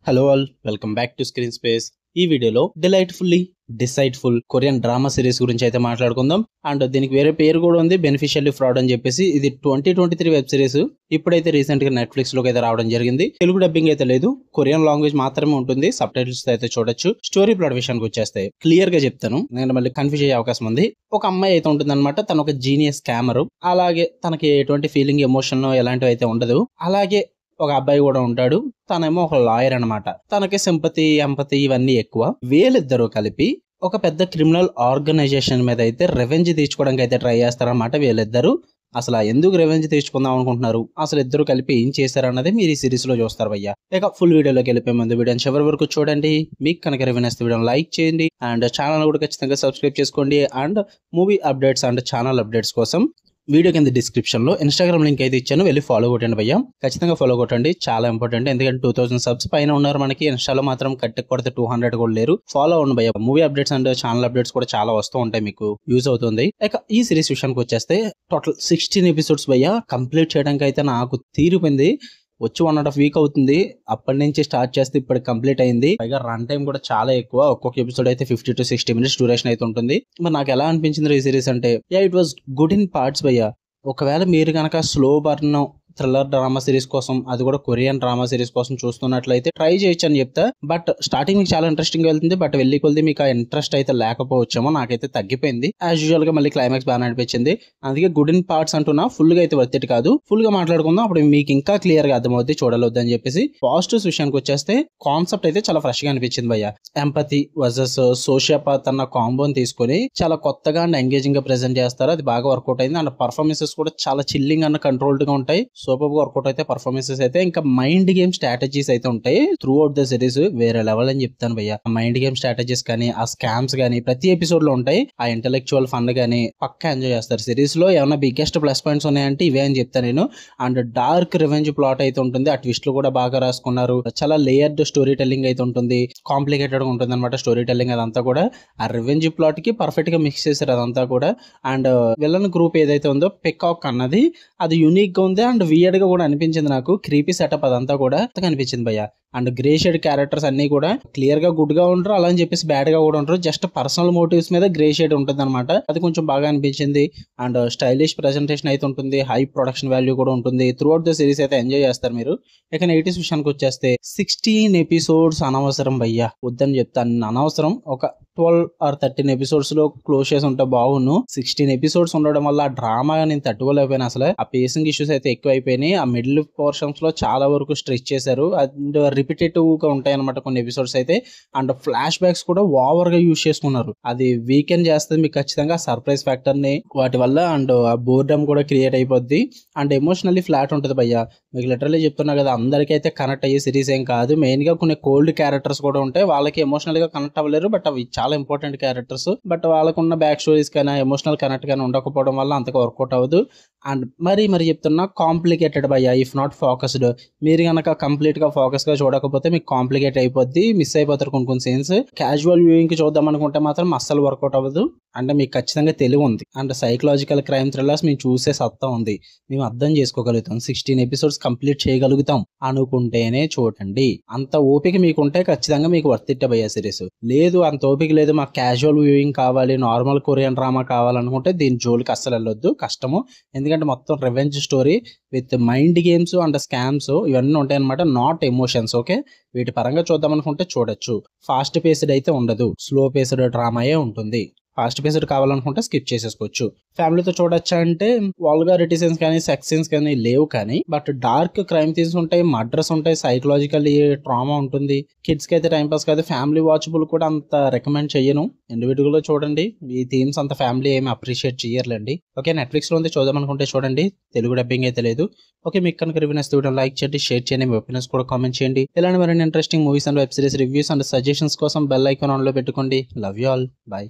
Hello all, welcome back to screen space. ఈ వీడియోలో డిలైట్ఫుల్లీ డిసైడ్ఫుల్ Korean drama series గురించి అయితే మాట్లాడుకుందాం. అండ్ దీనికి వేరే పేరు కూడా ఉంది, బెనిఫిషియల్లీ ఫ్రాడ్ అని చెప్పేసి. ఇది 2023 వెబ్ సిరీస్. ఇప్పుడైతే రీసెంట్ గా నెట్ఫ్లిక్స్ లోకి అయితే రావడం జరిగింది. తెలుగు డబ్బింగ్ అయితే లేదు, కొరియన్ లాంగ్వేజ్ మాత్రమే ఉంటుంది. సబ్ టైటిల్స్ అయితే చూడొచ్చు. స్టోరీ ప్లాట్ విషయానికి వచ్చేస్తే క్లియర్ గా చెప్తాను, నేను మళ్ళీ కన్ఫ్యూజ్ అయ్యే అవకాశం ఉంది. ఒక అమ్మాయి అయితే ఉంటుంది అనమాట, తను ఒక జీనియస్ స్కామర్. అలాగే తనకి ఎటువంటి ఫీలింగ్, ఎమోషన్ ఎలాంటివి అయితే ఉండదు. అలాగే ఒక అబ్బాయి కూడా ఉంటాడు, తనేమో ఒక లాయర్ అనమాట. తనకి సింపతి, ఎంపతి ఇవన్నీ ఎక్కువ. వీళ్ళిద్దరూ కలిపి ఒక పెద్ద క్రిమినల్ ఆర్గనైజేషన్ మీద అయితే రెవెంజ్ తీర్చుకోవడానికి అయితే ట్రై చేస్తారనమాట. వీళ్ళిద్దరు అసలు ఎందుకు రెవెంజ్ తీర్చుకుందాం అనుకుంటున్నారు, అసలు ఇద్దరు కలిపి ఏం చేశారు అన్నది మీరు ఈ సిరీస్ లో చూస్తారు భయ్య. ఇక ఫుల్ వీడియోలోకి వెళ్ళిపోయే ముందు వీడియోని చివరి వరకు చూడండి. మీకు కనుక రెవెన్యూస్ వీడియోని లైక్ చేయండి అండ్ ఛానల్ కూడా ఖచ్చితంగా సబ్స్క్రైబ్ చేసుకోండి. And movie updates and channel updates కోసం వీడియో కింద డిస్క్రిప్షన్ లో ఇన్స్టాగ్రామ్ లింక్ అయితే ఇచ్చాను, వెళ్ళి ఫాలో కొట్టండి భయ్య. ఖచ్చితంగా ఫాలో కొట్టండి, చాలా ఇంపార్టెంట్. ఎందుకంటే 2000 సబ్స్ పైన ఉన్నారు మనకి. ఇన్స్టాలో మాత్రం కొడితే 200 కూడా లేరు. ఫాలో అవ్వండి భయ్య. Movie updates and channel updates కూడా చాలా వస్తూ ఉంటాయి, మీకు యూజ్ అవుతుంది. ఇక ఈ సిరీస్ విషయానికి వచ్చేస్తే టోటల్ 16 ఎపిసోడ్స్ భయ్య. కంప్లీట్ చేయడానికి అయితే నాకు తీరిపోయింది. వచ్చి 1.5 వీక్ అవుతుంది. అప్పటి నుంచి స్టార్ట్ చేస్తే ఇప్పుడు కంప్లీట్ అయింది. పైగా రన్ టైం కూడా చాలా ఎక్కువ. ఒక్కొక్క ఎపిసోడ్ అయితే 50 to 60 minutes డ్యూరేషన్ అయితే ఉంటుంది. మరి నాకు ఎలా అనిపించింది ఈ సిరీస్ అంటే, it was good in parts భయ్య. ఒకవేళ మీరు కనుక slow burn thriller drama series కోసం, అది కూడా కొరియన్ డ్రామా సిరీస్ కోసం చూస్తున్నట్లయితే ట్రై చేయొచ్చు అని చెప్తా. బట్ స్టార్టింగ్ మీకు చాలా ఇంట్రెస్టింగ్ వెళ్తుంది. బట్ వెళ్ళి కొద్ది మీకు ఆ ఇంట్రెస్ట్ అయితే లేకపోవచ్చేమో. నాకైతే తగ్గిపోయింది. యాజ్ యూజువల్ గా మళ్ళీ క్లైమాక్స్ బాగా అనిపించింది. అందుకే గుడ్ ఇన్ పార్ట్స్ అంటున్నా, ఫుల్ గా అయితే వర్త్ ఇట్ కాదు. ఫుల్ గా మాట్లాడుకుందాం, అప్పుడు మీకు ఇంకా క్లియర్ గా అర్థమవుతుంది చూడలొద్దు అని చెప్పేసి. పాజిటివ్స్ విషయానికి వచ్చేస్తే కాన్సెప్ట్ అయితే చాలా ఫ్రెష్ గా అనిపించింది భయ్య. ఎంపతి వర్సెస్ సోషియోపాత్ అన్న కాంబోని తీసుకొని చాలా కొత్తగా అండ్ ఎంగేజింగ్ గా ప్రెజెంట్ చేస్తారు. అది బాగా వర్కౌట్ అయింది. అండ్ పర్ఫార్మెన్సెస్ కూడా చాలా చిల్లింగ్ అండ్ కంట్రోల్డ్ గా ఉంటాయి. సూపర్ గా వర్కౌట్ అయితే పర్ఫార్మెన్సెస్ అయితే. ఇంకా మైండ్ గేమ్ స్ట్రాటజీస్ అయితే ఉంటాయి త్రూ అవుట్ ద సిరీస్. వేరే లెవెల్ అని చెప్తాను భయ్య. మైండ్ గేమ్ స్ట్రాటజీస్ కానీ, ఆ స్కామ్స్ కానీ ప్రతి ఎపిసోడ్ లో ఉంటాయి. ఆ ఇంటెలెక్చువల్ ఫన్ గానీ పక్కా ఎంజాయ్ చేస్తారు. సిరీస్ లో ఏమైనా బిగ్గెస్ట్ ప్లస్ పాయింట్స్ ఉన్నాయంటే ఇవే అని చెప్తాను నేను. అండ్ డార్క్ రివెంజ్ ప్లాట్ అయితే ఉంటుంది. ఆ ట్విస్ట్ కూడా బాగా రాసుకున్నారు. చాలా లేయర్డ్ స్టోరీ టెల్లింగ్ అయితే ఉంటుంది. కాంప్లికేటెడ్ గా ఉంటుంది అనమాట స్టోరీ టెల్లింగ్. అదంతా కూడా ఆ రివెంజ్ ప్లాట్ కి పర్ఫెక్ట్ గా మిక్స్ చేశారు అదంతా కూడా. అండ్ విలన్ గ్రూప్ ఏదైతే ఉందో పికాక్ అన్నది, అది యూనిక్ గా ఉంది అండ్ వియర్డ్ గా కూడా అనిపించింది నాకు. క్రీపీ సెటప్ అదంతా కూడా అనిపించింది భయ్య. అండ్ గ్రే షేడ్ క్యారెక్టర్స్ అన్ని కూడా క్లియర్ గా గుడ్ గా ఉంటారు, అలా అని చెప్పేసి బ్యాడ్ గా కూడా ఉంటారు. జస్ట్ పర్సనల్ మోటివ్స్ మీద గ్రే షేడ్ ఉంటుంది అనమాట. అది కొంచెం బాగా అనిపించింది. అండ్ స్టైలిష్ ప్రెజెంటేషన్ అయితే ఉంటుంది. హై ప్రొడక్షన్ వాల్యూ కూడా ఉంటుంది. త్రూ అవుట్ ద సిరీస్ అయితే ఎంజాయ్ చేస్తారు మీరు. ఇక నెగిటివ్స్ విషయానికి వచ్చేస్తే 16 ఎపిసోడ్స్ అనవసరం భయ్య, వద్దని చెప్తాను. అనవసరం. ఒక 12 or 13 ఎపిసోడ్స్ లో క్లోజ్ చేసి ఉంటే బాగుండు. 16 ఎపిసోడ్స్ ఉండడం వల్ల ఆ డ్రామా నేను తట్టుకోలేకపోయినా. అసలు ఆ పేసింగ్ ఇష్యూస్ అయితే ఎక్కువ అయిపోయినాయి. ఆ మిడిల్ పోర్షన్స్ లో చాలా వరకు స్ట్రెచ్ చేశారు. అండ్ రిపిటేటివ్ గా ఉంటాయి అనమాట కొన్ని ఎపిసోడ్స్ అయితే. అండ్ ఫ్లాష్ బ్యాక్స్ కూడా ఓవర్ గా యూజ్ చేసుకున్నారు. అది వీకెండ్ చేస్తుంది మీకు ఖచ్చితంగా సర్ప్రైజ్ ఫ్యాక్టర్ ని వాటి వల్ల. అండ్ ఆ బోర్డమ్ కూడా క్రియేట్ అయిపోద్ది. అండ్ ఎమోషనల్లీ ఫ్లాట్ ఉంటుంది భయ్య. మీకు లిటరల్లీ చెప్తున్నా కదా, అందరికీ అయితే కనెక్ట్ అయ్యే సిరీస్ ఏం కాదు. మెయిన్ గా కొన్ని కోల్డ్ క్యారెక్టర్స్ కూడా ఉంటాయి, వాళ్ళకి ఎమోషనల్ గా కనెక్ట్ అవ్వలేరు. బట్ అవి చాలా ఇంపార్టెంట్ క్యారెక్టర్స్. బట్ వాళ్ళకున్న బ్యాక్ స్టోరీస్ కానీ ఎమోషనల్ కనెక్ట్ కానీ ఉండకపోవడం వల్ల అంతగా వర్కౌట్ అవ్వదు. అండ్ మరి చెప్తున్నా, కాంప్లికేటెడ్ భయ్య. ఇఫ్ నాట్ ఫోకస్డ్, మీరు కనుక కంప్లీట్ గా ఫోకస్ గా చూడకపోతే మీకు కాంప్లికేట్ అయిపోద్ది, మిస్ అయిపోతారు కొన్ని సీన్స్. క్యాజువల్ వ్యూయింగ్ కి చూద్దాం అనుకుంటే మాత్రం అస్సలు వర్కౌట్ అవ్వదు. అంటే మీకు ఖచ్చితంగా తెలివి ఉంది అండ్ సైకలాజికల్ క్రైమ్ థ్రిల్లర్స్ మేము చూసే సత్తా ఉంది, మేము అర్థం చేసుకోగలుగుతాం. 16 ఎపిసోడ్స్ కంప్లీట్ చేయగలుగుతాం అనుకుంటేనే చూడండి. అంత ఓపిక మీకుంటే ఖచ్చితంగా మీకు వర్త్ ఇట్ భయ్య సిరీస్. లేదు అంత ఓపిక లేదు, మాకు క్యాజువల్ వ్యూయింగ్ కావాలి, నార్మల్ కొరియన్ డ్రామా కావాలనుకుంటే దీని జోలికి అస్సలు వెళ్ళొద్దు, కష్టము. ఎందుకంటే మొత్తం revenge story with mind games and scams ఇవన్నీ ఉంటాయి అనమాట. Not emotions. ఓకే, వీటి పరంగా చూద్దాం అనుకుంటే చూడొచ్చు. ఫాస్ట్ పేస్డ్ అయితే ఉండదు, స్లో పేస్డ్ డ్రామాయే ఉంటుంది. ఫాస్ట్ పేస్డ్ కావాలనుకుంటే స్కిప్ చేసేసుకోవచ్చు. ఫ్యామిలీతో చూడొచ్చా అంటే వాల్గారిటీ సీన్స్ కానీ సెక్స్ సీన్స్ కానీ లేవు, కానీ బట్ డార్క్ క్రైమ్ థీమ్స్ ఉంటాయి, మర్డర్స్ ఉంటాయి, సైకలాజికల్ ట్రామా ఉంటుంది. కిడ్స్ కి అయితే టైం పాస్ కాదు. ఫ్యామిలీ వాచబుల్ కూడా అంత రికమెండ్ చేయను. ఇండివిజువల్ గా చూడండి. ఈ థీమ్స్ అంత ఫ్యామిలీ ఏమి అప్రిషియేట్ చేయర్లేండి. ఓకే, నెట్ఫ్లిక్స్ లో ఉంది, చూద్దాం అనుకుంటే చూడండి. తెలుగు డబ్బింగ్ అయితే లేదు. ఓకే, మీకు కనుక రివ్యూ నచ్చితే వీడియో లైక్ చేయండి, షేర్ చేయండి, మీ ఒపీనియన్స్ కూడా కామెంట్ చేయండి. ఇలాంటి మరిన్ని interesting movies and web series reviews and suggestions కోసం బెల్ ఐకాన్ ఆన్ లో పెట్టుకోండి. Love you all, by.